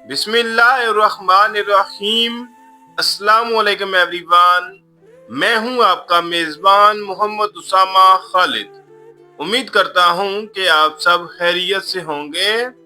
बिस्मिल्लाहिर्रहमानिर्रहीम। अस्सलाम वालेकुम एवरीवन। मैं हूं आपका मेज़बान मोहम्मद उसामा खालिद। उम्मीद करता हूं कि आप सब खैरियत से होंगे।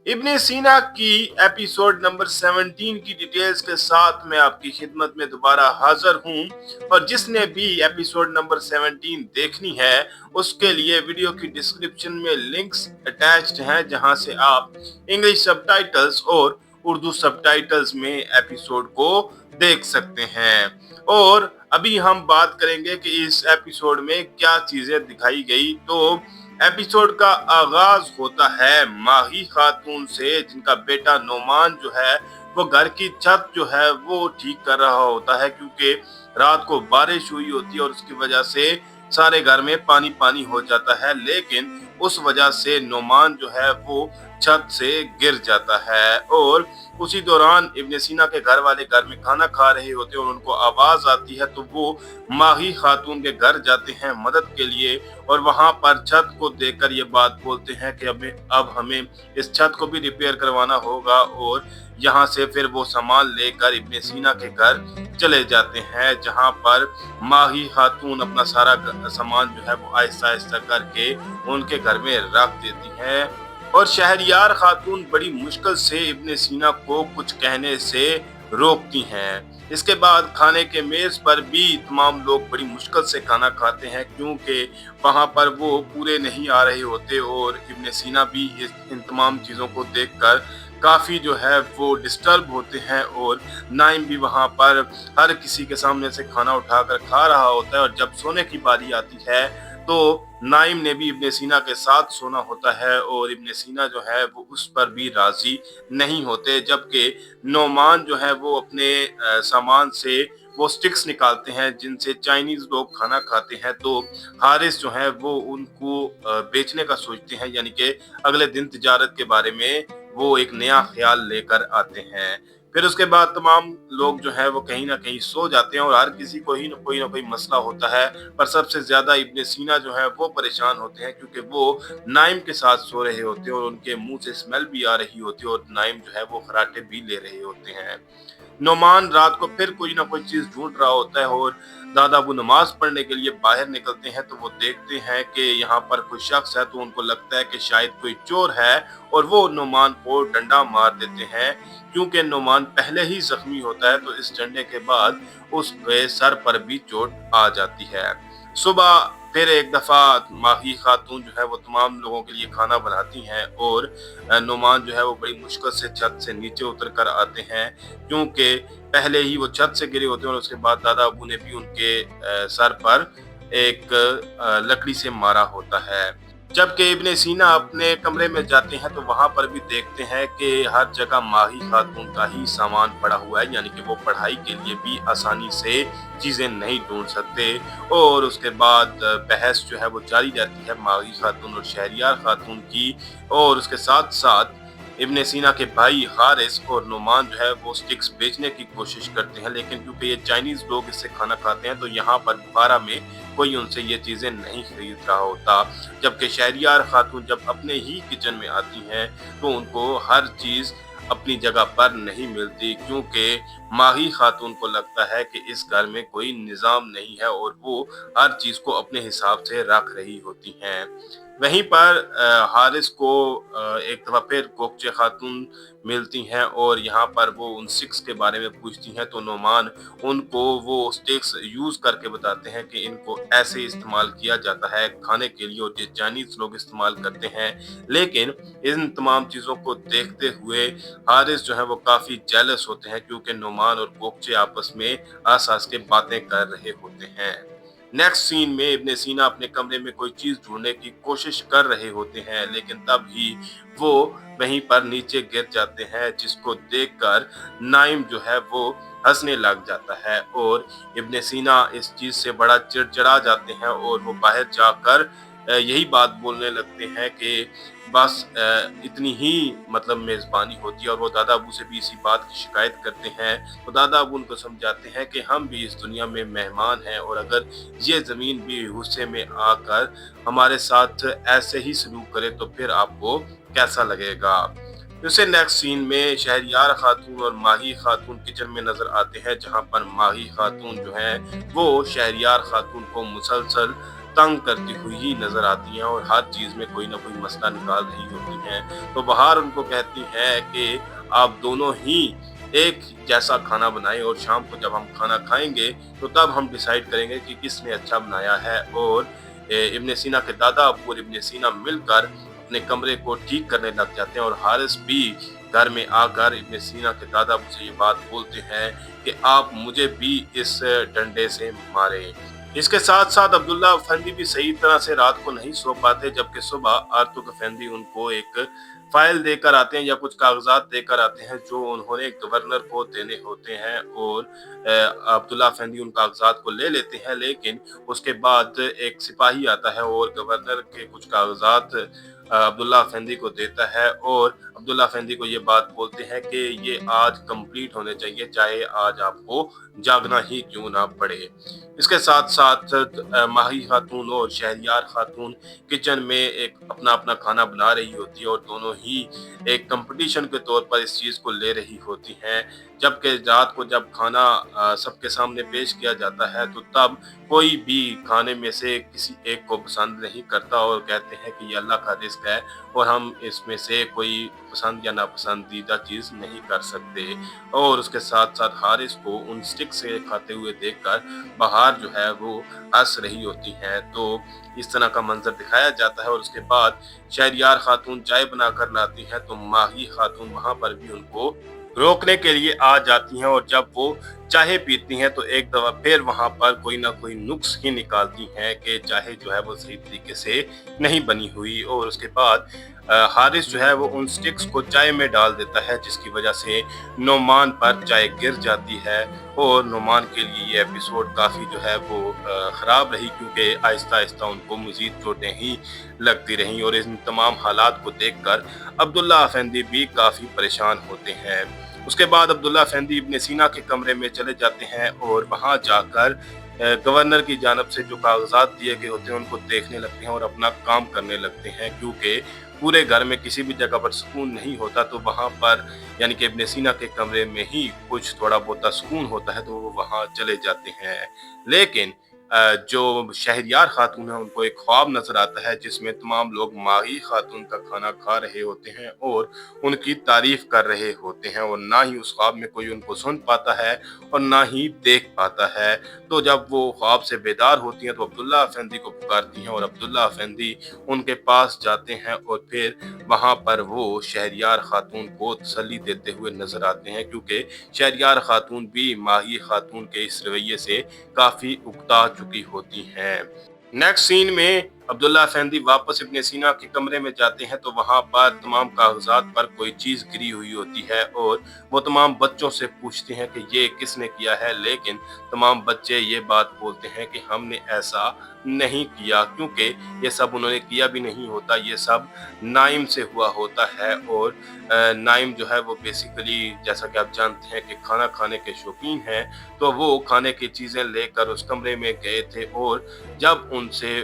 इब्ने सीना की एपिसोड नंबर 17 की डिटेल्स के साथ मैं आपकी खिदमत में दोबारा हाजिर हूं, और जिसने भी एपिसोड नंबर 17 देखनी है उसके लिए वीडियो की डिस्क्रिप्शन में लिंक्स अटैच्ड हैं, जहां से आप इंग्लिश सबटाइटल्स और उर्दू सबटाइटल्स में एपिसोड को देख सकते हैं। और अभी हम बात करेंगे कि इस एपिसोड में क्या चीजें दिखाई गई। तो एपिसोड का आगाज होता है माही खातून से, जिनका बेटा नोमान जो है वो घर की छत जो है वो ठीक कर रहा होता है, क्योंकि रात को बारिश हुई होती है और उसकी वजह से सारे घर में पानी पानी हो जाता है। लेकिन उस वजह से नोमान जो है वो छत से गिर जाता है, और उसी दौरान इब्ने सीना के घर वाले घर में खाना खा रहे होते हैं और उनको आवाज आती है, तो वो माही खातून के घर जाते हैं मदद के लिए, और वहां पर छत को देखकर ये बात बोलते हैं कि अब हमें इस छत को भी रिपेयर करवाना होगा। और यहाँ से फिर वो सामान लेकर इब्ने सीना के घर चले जाते हैं, जहाँ पर माही खातून अपना सारा सामान जो है वो आहिस्ता आहिस्ता करके उनके घर में रख देती हैं। और शहरयार खातून बड़ी मुश्किल से इब्ने सीना को कुछ कहने से रोकती हैं। इसके बाद खाने के मेज पर भी तमाम लोग बड़ी मुश्किल से खाना खाते हैं, क्योंकि वहां पर वो पूरे नहीं आ रहे होते, और इब्ने सीना भी इन तमाम चीज़ों को देखकर काफ़ी जो है वो डिस्टर्ब होते हैं। और नाइम भी वहां पर हर किसी के सामने से खाना उठाकर खा रहा होता है, और जब सोने की बारी आती है तो नाइम ने भी इब्ने सीना के साथ सोना होता है, और इब्ने सीना जो है वो उस पर भी राजी नहीं होते। जबकि नोमान जो है वो अपने सामान से वो स्टिक्स निकालते हैं जिनसे चाइनीज लोग खाना खाते हैं, तो हारिस जो है वो उनको बेचने का सोचते हैं, यानी कि अगले दिन तिजारत के बारे में वो एक नया ख्याल लेकर आते हैं। फिर उसके बाद तमाम लोग जो है वो कहीं ना कहीं सो जाते हैं, और हर किसी को ही ना कोई मसला होता है। पर सबसे ज्यादा इब्ने सीना जो है वो परेशान होते हैं, क्योंकि वो नाइम के साथ सो रहे होते हैं और उनके मुंह से स्मेल भी आ रही होती है, और नाइम जो है वो खराटे भी ले रहे होते हैं। नोमान रात को फिर कोई ना कोई चीज ढूंढ रहा होता है, और दादा अबू नमाज पढ़ने के लिए बाहर निकलते हैं, तो वो देखते हैं कि यहाँ पर कोई शख्स है, तो उनको लगता है कि शायद कोई चोर है, और वो नोमान को डंडा मार देते हैं। क्योंकि नोमान पहले ही जख्मी होता है, तो इस डंडे के बाद उसके सर पर भी चोट आ जाती है। सुबह फिर एक दफा माही खातून जो है वो तमाम लोगों के लिए खाना बनाती हैं, और नोमान जो है वो बड़ी मुश्किल से छत से नीचे उतर कर आते हैं, क्योंकि पहले ही वो छत से गिरे होते हैं, और उसके बाद दादा अबू ने भी उनके सर पर एक लकड़ी से मारा होता है। जबकि इब्ने सीना अपने कमरे में जाते हैं, तो वहां पर भी देखते हैं कि हर जगह माही खातून का ही सामान पड़ा हुआ है, यानी कि वो पढ़ाई के लिए भी आसानी से चीजें नहीं ढूंढ सकते। और उसके बाद बहस जो है वो जारी रहती है माही खातून और शहरियार खातून की, और उसके साथ साथ इब्ने सीना के भाई हारिस और नोमान जो है वो स्टिक्स बेचने की कोशिश करते हैं, लेकिन क्योंकि ये चाइनीज लोग इससे खाना खाते हैं, तो यहाँ पर बुखारा में कोई उनसे ये चीजें नहीं खरीद रहा होता। जबकि शहरियार खातून जब अपने ही किचन में आती हैं, तो उनको हर चीज अपनी जगह पर नहीं मिलती, क्योंकि माही खातून को लगता है कि इस घर में कोई निजाम नहीं है, और वो हर चीज को अपने हिसाब से रख रही होती हैं। वहीं पर हारिस को एक दफा फिर कोकचे खातून मिलती हैं, और यहाँ पर वो उन स्टिक्स के बारे में पूछती हैं, तो नोमान उनको वो स्टिक्स यूज करके बताते हैं कि इनको ऐसे इस्तेमाल किया जाता है खाने के लिए, और ये चाइनीज लोग इस्तेमाल करते हैं। लेकिन इन तमाम चीजों को देखते हुए हारिस जो है वो काफी जेलस होते हैं, क्योंकि नोमान और कोकचे आपस में आस आस के बातें कर रहे होते हैं। नेक्स्ट सीन में इब्ने सीना अपने कमरे में कोई चीज ढूंढने की कोशिश कर रहे होते हैं, लेकिन तब ही वो वहीं पर नीचे गिर जाते हैं, जिसको देखकर नाइम जो है वो हंसने लग जाता है, और इब्ने सीना इस चीज से बड़ा चिड़चिड़ा जाते हैं, और वो बाहर जाकर यही बात बोलने लगते हैं कि बस इतनी ही मतलब मेजबानी होती है, और वो दादा अबू से भी इसी बात की शिकायत करते हैं। तो दादा अबू उनको समझाते हैं कि हम भी इस दुनिया में मेहमान हैं, और अगर ये ज़मीन भी गुस्से में आकर हमारे साथ ऐसे ही सलूक करे तो फिर आपको कैसा लगेगा। जैसे नेक्स्ट सीन में शहरयार खातून और माही खातून किचन में नजर आते हैं, जहां पर माही खातून जो है वो शहरयार खातून को मुसलसल तंग करती हुई ही नजर आती हैं और हर चीज में कोई ना कोई मसला निकाल रही होती हैं। तो बहार उनको कहती है कि आप दोनों ही एक जैसा खाना बनाएं और शाम को जब हम खाना खाएंगे तो तब हम डिसाइड करेंगे कि किसने अच्छा बनाया है। और इब्ने सीना के दादा अबू और इब्ने सीना मिलकर अपने कमरे को ठीक करने लग जाते हैं और हारिस भी घर में आकर इब्ने सीना के दादा अबू से ये बात बोलते हैं कि आप मुझे भी इस डंडे से मारे। इसके साथ साथ अब्दुल्ला अफंदी भी सही तरह से रात को नहीं सो पाते, जबकि सुबह आर्तुक अफंदी उनको एक फाइल देकर आते हैं या कुछ कागजात देकर आते हैं जो उन्होंने गवर्नर को देने होते हैं। और अब्दुल्ला अफंदी उन कागजात को ले लेते हैं, लेकिन उसके बाद एक सिपाही आता है और गवर्नर के कुछ कागजात अब्दुल्ला अफंदी को देता है और अब्दुल्ला अफंदी को ये बात बोलते हैं कि ये आज कंप्लीट होने चाहिए, चाहे आज आपको जागना ही क्यों ना पड़े। इसके साथ साथ माही खातून और शहरयार खातून किचन में एक अपना अपना खाना बना रही होती है और दोनों ही एक कंपटीशन के तौर पर इस चीज को ले रही होती हैं। जबकि रात को जब खाना सबके सामने पेश किया जाता है तो तब कोई भी खाने में से किसी एक को पसंद नहीं करता और कहते हैं कि ये अल्लाह का रिस्क है और हम इसमें से कोई पसंद या नापसंदीदा चीज नहीं कर सकते। और उसके साथ साथ हारिस को उन स्टिक से खाते हुए देखकर बहार जो है वो हंस रही होती हैं। तो इस तरह का मंजर दिखाया जाता है और उसके बाद शहरयार खातून चाय बनाकर लाती हैं तो माही खातून वहां पर भी उनको रोकने के लिए आ जाती हैं और जब वो चाय पीती हैं तो एक दफा फिर वहां पर कोई ना कोई नुक्स ही निकालती हैं कि चाय जो है वो सही तरीके से नहीं बनी हुई। और उसके बाद हारिस जो है वो उन स्टिक्स को चाय में डाल देता है, जिसकी वजह से नोमान पर चाय गिर जाती है। और नोमान के लिए ये एपिसोड काफ़ी जो है वो ख़राब रही, क्योंकि आहिस्ता आहिस्ता उनको मज़ीद चोटें ही लगती रहीं और इन तमाम हालात को देखकर अब्दुल्ला अफंदी भी काफ़ी परेशान होते हैं। उसके बाद अब्दुल्ला अफंदी इब्ने सीना के कमरे में चले जाते हैं और वहाँ जाकर गवर्नर की जानब से जो कागजात दिए गए होते हैं उनको देखने लगते हैं और अपना काम करने लगते हैं, क्योंकि पूरे घर में किसी भी जगह पर सुकून नहीं होता। तो वहाँ पर यानी कि इब्ने सीना के कमरे में ही कुछ थोड़ा बहुत सुकून होता है तो वो वहाँ चले जाते हैं। लेकिन जो शहरयार खातून है उनको एक ख्वाब नजर आता है जिसमें तमाम लोग माही खातून का खाना खा रहे होते हैं और उनकी तारीफ कर रहे होते हैं और ना ही उस ख्वाब में कोई उनको सुन पाता है और ना ही देख पाता है। तो जब वो ख्वाब से बेदार होती हैं तो अब्दुल्ला अफंदी को पुकारती हैं और अब्दुल्ला अफंदी उनके पास जाते हैं और फिर वहां पर वो शहरयार खातून को तसल्ली देते हुए नजर आते हैं, क्योंकि शहरयार खातून भी माही खातून के इस रवैये से काफी उकता चुकी होती हैं। नेक्स्ट सीन में अब्दुल्ला अफंदी वापस इब्ने सीना के कमरे में जाते हैं तो वहां पर तमाम कागजात पर कोई चीज गिरी हुई होती है और वो तमाम बच्चों से पूछते हैं कि ये किसने किया है, लेकिन तमाम बच्चे ये बात बोलते हैं कि हमने ऐसा नहीं किया, क्योंकि ये सब उन्होंने किया भी नहीं होता, ये सब नाइम से हुआ होता है। और नाइम जो है वो बेसिकली जैसा कि आप जानते हैं कि खाना खाने के शौकीन हैं, तो वो खाने की चीज़ें लेकर उस कमरे में गए थे और जब उनसे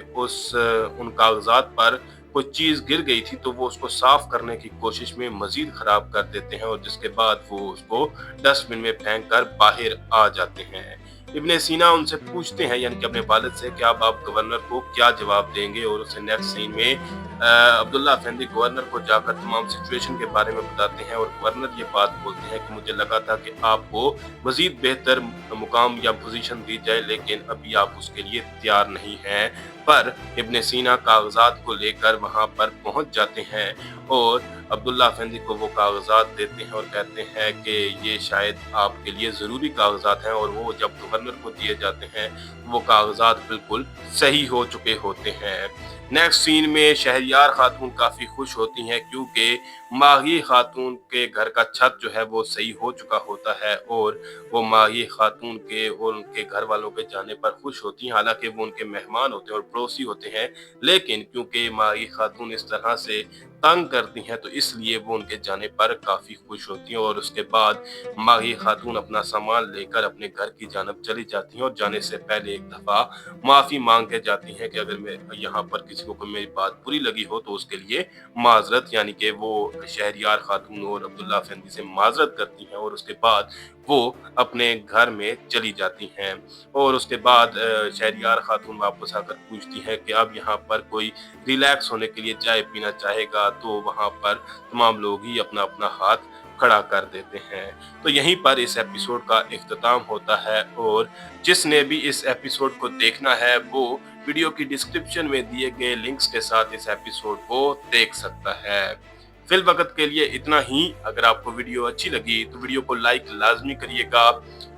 उन कागजात पर कोई चीज़ गिर गई थी तो वो उसको साफ करने की कोशिश में मजीद खराब कर देते हैं और जिसके बाद वो उसको डस्टबिन में फेंक कर बाहर आ जाते हैं। इब्ने सीना उनसे पूछते हैं यानी कि अपने वालिद से कि अब आप गवर्नर को क्या जवाब देंगे और उसे नेक्स्ट सीन में अब्दुल्ला अफंदी गवर्नर को जाकर तमाम सिचुएशन के बारे में बताते हैं और गवर्नर ये बात बोलते हैं कि मुझे लगा था कि आपको मजीद बेहतर मुकाम या पोजीशन दी जाए, लेकिन अभी आप उसके लिए तैयार नहीं हैं। पर इब्ने सीना कागजात को लेकर वहां पर पहुंच जाते हैं और अब्दुल्ला अफंदी को वो कागजात देते हैं और कहते हैं कि ये शायद आपके लिए ज़रूरी कागजात हैं और वो जब गवर्नर को दिए जाते हैं वो कागजात बिल्कुल सही हो चुके होते हैं। नेक्स्ट सीन में शहरयार खातून काफ़ी खुश होती हैं क्योंकि माही खातून के घर का छत जो है वो सही हो चुका होता है और वो माही खातून के और उनके घर वालों के जाने पर खुश होती हैं। हालांकि वो उनके मेहमान होते हैं और पड़ोसी होते हैं, लेकिन क्योंकि माही खातून इस तरह से तंग करती हैं, तो इसलिए वो उनके जाने पर काफ़ी खुश होती हैं और उसके बाद माही खातून अपना सामान लेकर अपने घर की जानब चली जाती हैं और जाने से पहले एक दफ़ा माफ़ी माँग के जाती हैं कि अगर मैं यहाँ पर किसी को कोई मेरी बात बुरी लगी हो तो उसके लिए माज़रत, यानी कि वो शहरयार खातून और अब्दुल्ला अफंदी से माज़रत करती हैं और उसके बाद वो अपने घर में चली जाती हैं। और उसके बाद शहरयार खातून वापस आकर पूछती हैं कि अब यहाँ पर कोई रिलैक्स होने के लिए चाय पीना चाहेगा, तो वहाँ पर तमाम लोग ही अपना-अपना हाथ खड़ा कर देते हैं। तो यहीं पर इस एपिसोड का इख्तिताम होता है और जिसने भी इस एपिसोड को देखना है वो वीडियो की डिस्क्रिप्शन में दिए गए लिंक्स के साथ इस एपिसोड को देख सकता है। फिलवक़्त के लिए इतना ही। अगर आपको वीडियो अच्छी लगी तो वीडियो को लाइक लाज़मी करिएगा।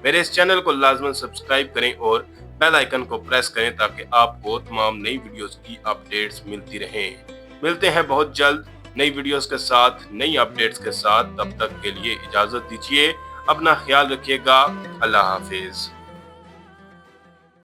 मेरे इस चैनल को लाज़मन सब्सक्राइब करें और बेल आइकन को प्रेस करें ताकि आपको तमाम नई वीडियोस की अपडेट्स मिलती रहें। मिलते हैं बहुत जल्द नई वीडियोस के साथ, नई अपडेट्स के साथ। तब तक के लिए इजाज़त दीजिए। अपना ख्याल रखिएगा। अल्लाह हाफ़िज़।